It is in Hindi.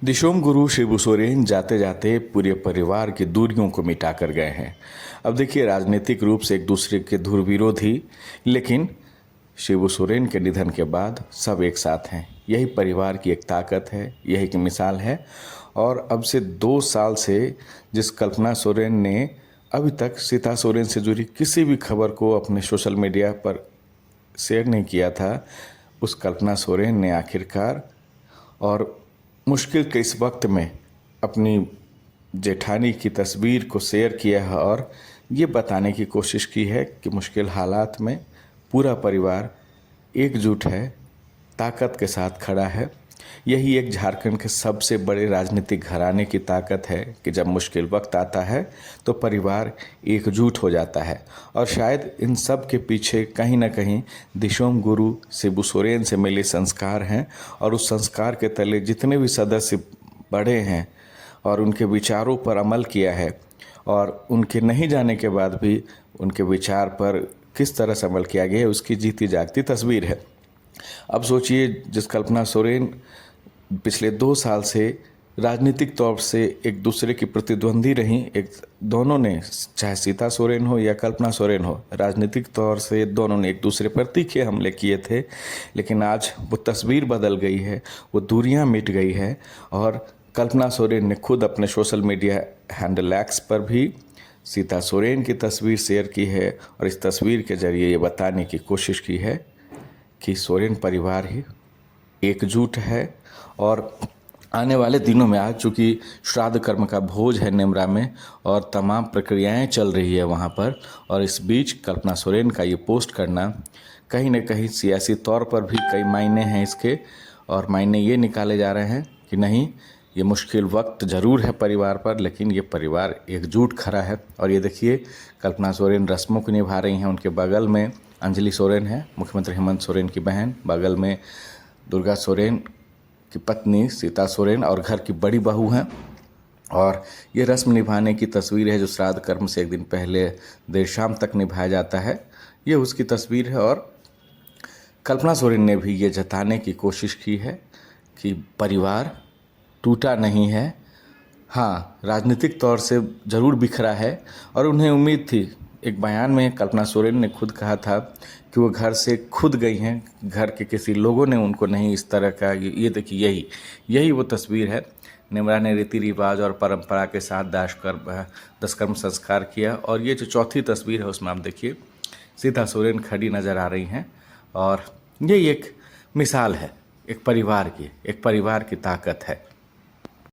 दिशोम गुरु शिबू सोरेन जाते जाते पूरे परिवार की दूरियों को मिटा कर गए हैं। अब देखिए, राजनीतिक रूप से एक दूसरे के धुर विरोधी, लेकिन शिबू सोरेन के निधन के बाद सब एक साथ हैं। यही परिवार की एक ताकत है, यही की मिसाल है। और अब से 2 साल से जिस कल्पना सोरेन ने अभी तक सीता सोरेन से जुड़ी किसी भी खबर को अपने सोशल मीडिया पर शेयर नहीं किया था, उस कल्पना सोरेन ने आखिरकार और मुश्किल के इस वक्त में अपनी जेठानी की तस्वीर को शेयर किया है और ये बताने की कोशिश की है कि मुश्किल हालात में पूरा परिवार एकजुट है, ताकत के साथ खड़ा है। यही एक झारखंड के सबसे बड़े राजनीतिक घराने की ताकत है कि जब मुश्किल वक्त आता है तो परिवार एकजुट हो जाता है। और शायद इन सब के पीछे कहीं ना कहीं दिशोम गुरु शिबू सोरेन से मिले संस्कार हैं, और उस संस्कार के तले जितने भी सदस्य बड़े हैं और उनके विचारों पर अमल किया है, और उनके नहीं जाने के बाद भी उनके विचार पर किस तरह से अमल किया गया है, उसकी जीती जागती तस्वीर है। अब सोचिए, जिस कल्पना सोरेन पिछले 2 साल से राजनीतिक तौर से एक दूसरे की प्रतिद्वंदी रहीं, दोनों ने, चाहे सीता सोरेन हो या कल्पना सोरेन हो, राजनीतिक तौर से दोनों ने एक दूसरे पर तीखे हमले किए थे। लेकिन आज वो तस्वीर बदल गई है, वो दूरियां मिट गई है। और कल्पना सोरेन ने खुद अपने सोशल मीडिया हैंडल एक्स पर भी सीता सोरेन की तस्वीर शेयर की है, और इस तस्वीर के जरिए ये बताने की कोशिश की है कि सोरेन परिवार ही एकजुट है। और आने वाले दिनों में, आज चूँकि श्राद्ध कर्म का भोज है नेमरा में और तमाम प्रक्रियाएं चल रही है वहाँ पर, और इस बीच कल्पना सोरेन का ये पोस्ट करना कहीं न कहीं सियासी तौर पर भी कई मायने हैं इसके। और मायने ये निकाले जा रहे हैं कि नहीं, ये मुश्किल वक्त ज़रूर है परिवार पर, लेकिन ये परिवार एकजुट खड़ा है। और ये देखिए, कल्पना सोरेन रस्मों को निभा रही हैं। उनके बगल में अंजलि सोरेन है, मुख्यमंत्री हेमंत सोरेन की बहन, बगल में दुर्गा सोरेन की पत्नी सीता सोरेन और घर की बड़ी बहू हैं। और ये रस्म निभाने की तस्वीर है जो श्राद्ध कर्म से एक दिन पहले देर शाम तक निभाया जाता है। ये उसकी तस्वीर है। और कल्पना सोरेन ने भी ये जताने की कोशिश की है कि परिवार टूटा नहीं है। हाँ, राजनीतिक तौर से ज़रूर बिखरा है, और उन्हें उम्मीद थी। एक बयान में कल्पना सोरेन ने खुद कहा था कि वो घर से खुद गई हैं, घर के किसी लोगों ने उनको नहीं इस तरह का। ये देखिए, यही वो तस्वीर है। नेमरा ने रीति रिवाज और परंपरा के साथ दशकर्म संस्कार किया। और ये जो चौथी तस्वीर है उसमें आप देखिए, सीता सोरेन खड़ी नज़र आ रही हैं। और यही एक मिसाल है एक परिवार की ताकत है।